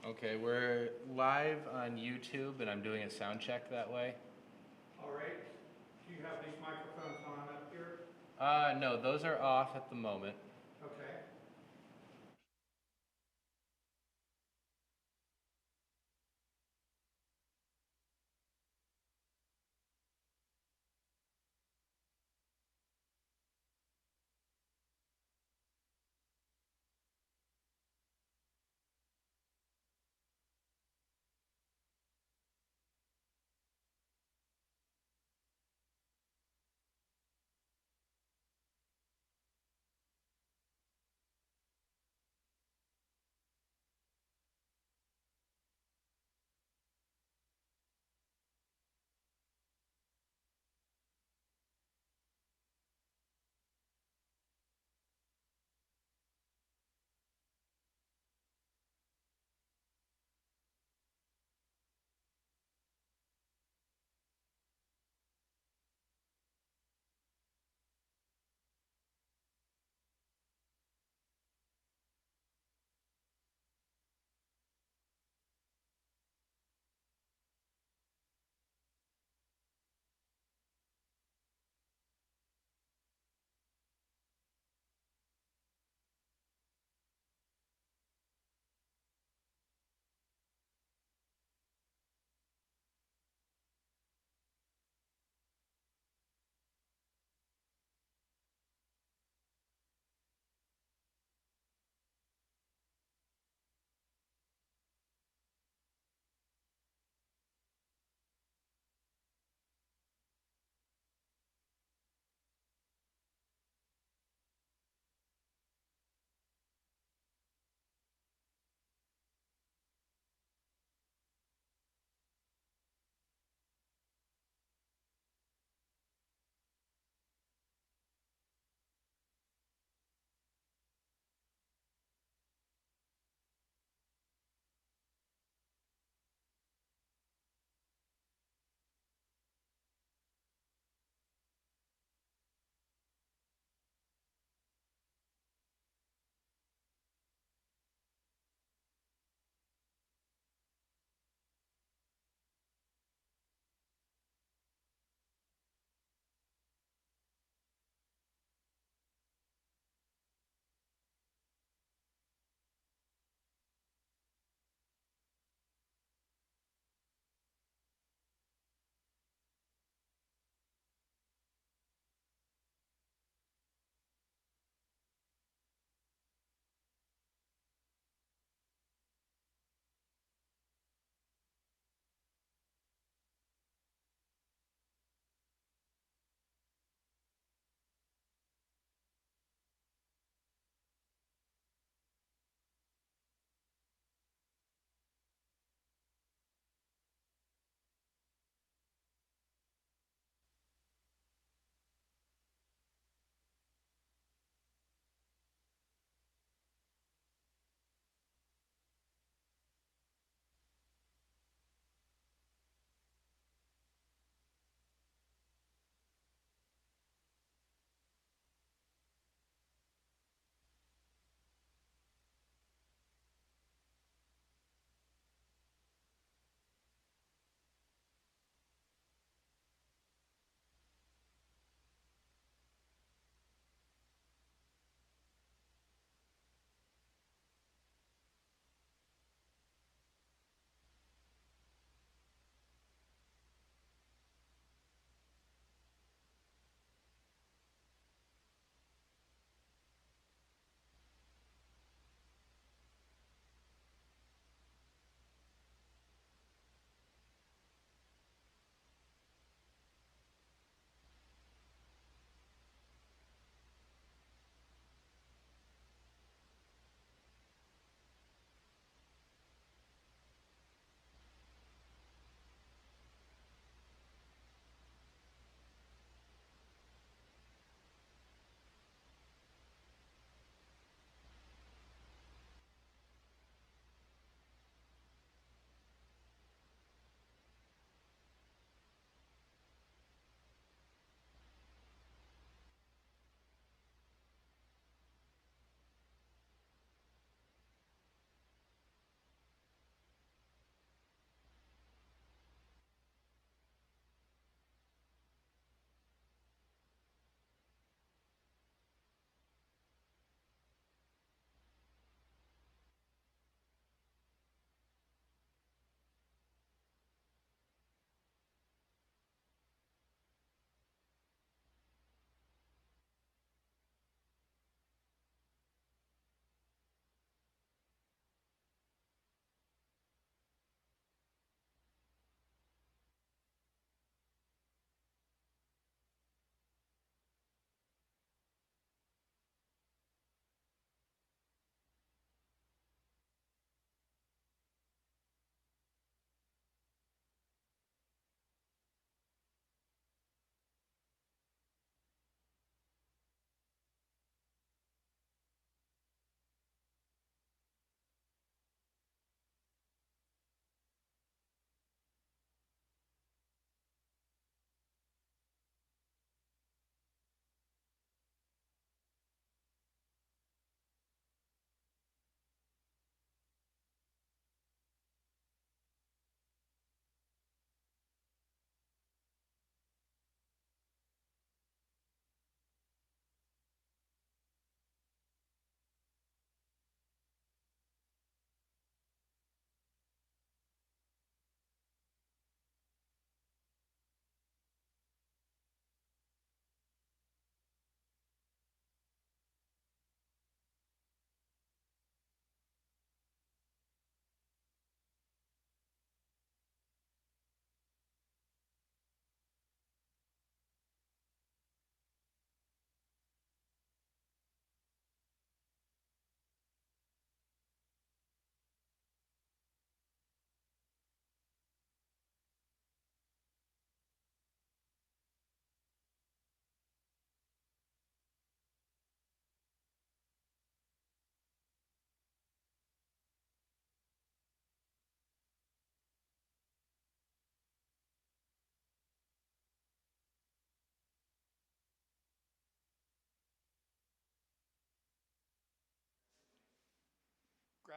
Okay, we're live on YouTube and I'm doing a sound check that way. All right. Do you have these microphones on up here? No, those are off at the moment. Okay.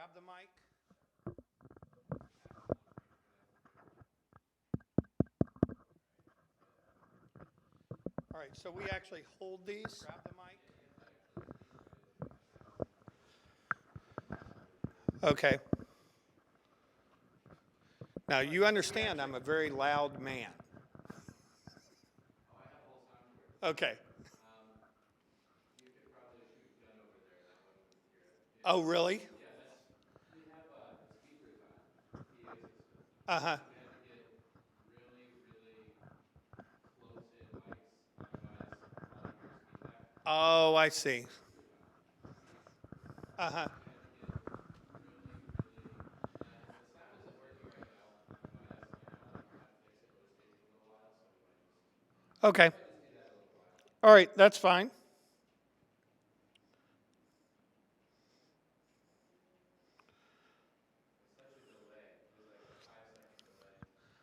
grab the mic. All right, so we actually hold these. Grab the mic. Okay. Now, you understand I'm a very loud man. Okay. Oh, really? Uh-huh. Oh, I see. Uh-huh. Okay. All right, that's fine.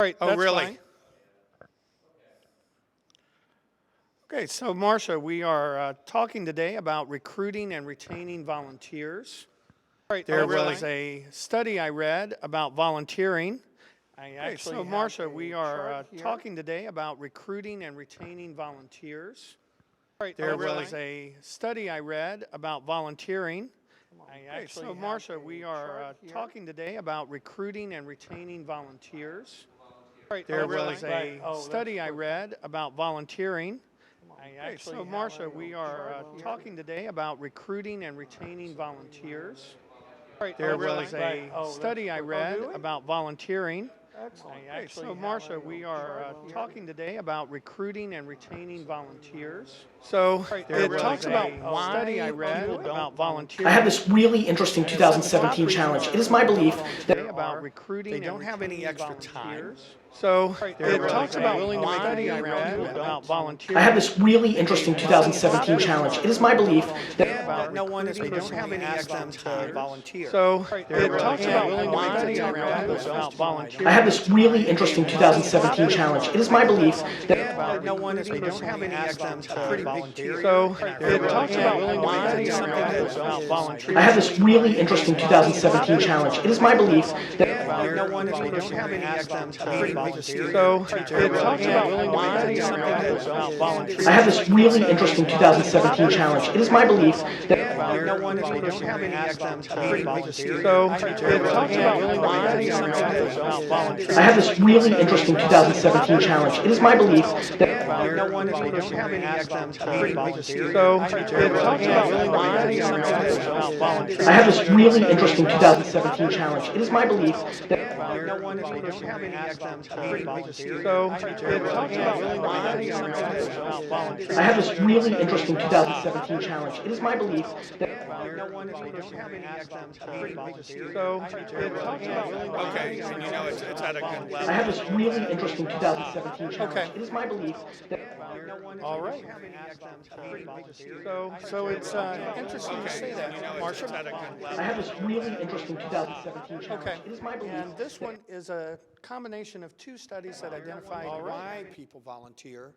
All right, that's really? fine. Okay, so Marcia, we are talking today about recruiting and retaining volunteers. All right, there was a study I read about volunteering. So Marcia, we are talking today about recruiting and retaining volunteers. All right, there was a study I read about volunteering. So Marcia, we are talking today about recruiting and retaining volunteers. All right, there was a study I read about volunteering. So Marcia, we are talking today about recruiting and retaining volunteers. All right, there was a study I read about volunteering. So Marcia, we are talking today about recruiting and retaining volunteers. So it talks about why study I read about volunteering. I have this really interesting 2017 challenge. It is my belief that about recruiting, they don't have any extra time. So it talks about why I read about volunteering. I have this really interesting 2017 challenge. It is my belief that no one is they don't have any extra time volunteer. So it talks about why I read about volunteering. I have this really interesting 2017 challenge. It is my belief that no one is they don't have any extra time volunteer. So it talks about why I read about volunteering. I have this really interesting 2017 challenge. It is my belief that no one is they don't have any extra time volunteer. So it talks about why I read about volunteering. I have this really interesting 2017 challenge. It is my belief that no one is they don't have any extra time volunteer. So it talks about why I read about volunteering. I have this really interesting 2017 challenge. It is my belief that no one is they don't have any extra time volunteer. So it talks about why I read about volunteering. I have this really interesting 2017 challenge. It is my belief that no one is they don't have any extra time volunteer. So it talks about why I read about volunteering. I have this really interesting 2017 challenge. It is my belief that no one is they don't have any extra time volunteer. So it talks about Okay, and you know it's at a good level. I have this really interesting 2017 challenge. Okay. It is my belief that all right. So it's interesting to say that, Marcia. I have this really interesting 2017 challenge. Okay. It is my belief. And this one is a combination of two studies that identified why people volunteer.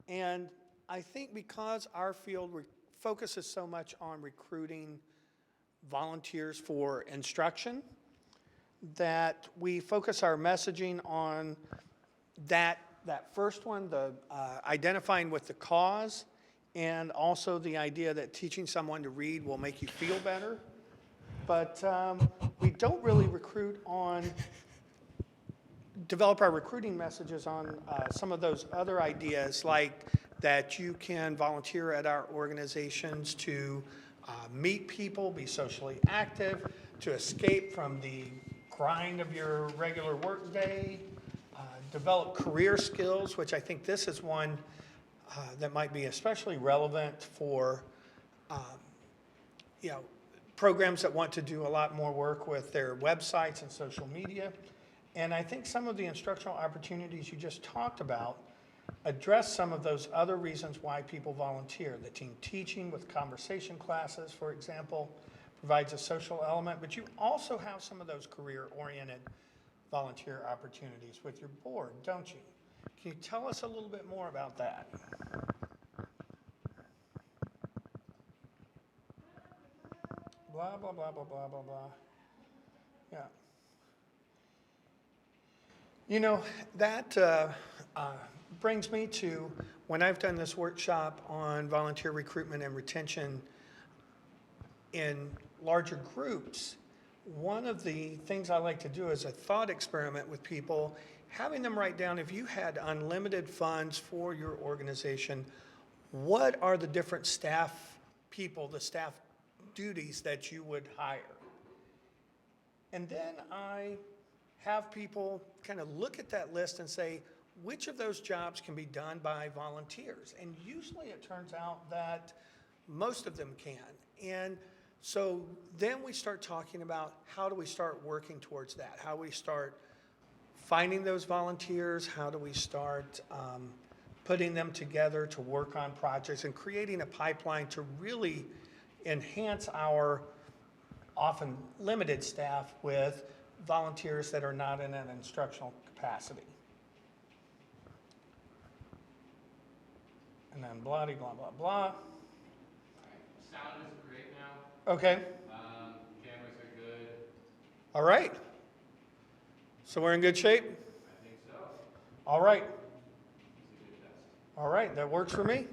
And I think because our field focuses so much on recruiting volunteers for instruction, that we focus our messaging on that first one, the identifying with the cause, and also the idea that teaching someone to read will make you feel better. But we don't really develop our recruiting messages on some of those other ideas, like that you can volunteer at our organizations to meet people, be socially active, to escape from the grind of your regular workday, develop career skills, which I think this is one that might be especially relevant for programs that want to do a lot more work with their websites and social media. And I think some of the instructional opportunities you just talked about address some of those other reasons why people volunteer. The team teaching with conversation classes, for example, provides a social element, but you also have some of those career-oriented volunteer opportunities with your board, don't you? Can you tell us a little bit more about that? Blah, blah, blah, blah, blah, blah, blah. Yeah. You know, that brings me to when I've done this workshop on volunteer recruitment and retention in larger groups. One of the things I like to do is a thought experiment with people, having them write down, if you had unlimited funds for your organization, what are the different staff people, the staff duties that you would hire? And then I have people kind of look at that list and say, which of those jobs can be done by volunteers? And usually it turns out that most of them can. And so then we start talking about how do we start working towards that? How do we start finding those volunteers? How do we start putting them together to work on projects and creating a pipeline to really enhance our often limited staff with volunteers that are not in an instructional capacity. And then blah, blah, blah, blah. Sound is great now. Okay. Cameras are good. All right. So we're in good shape? I think so. All right. It's a good test. All right, that works for me.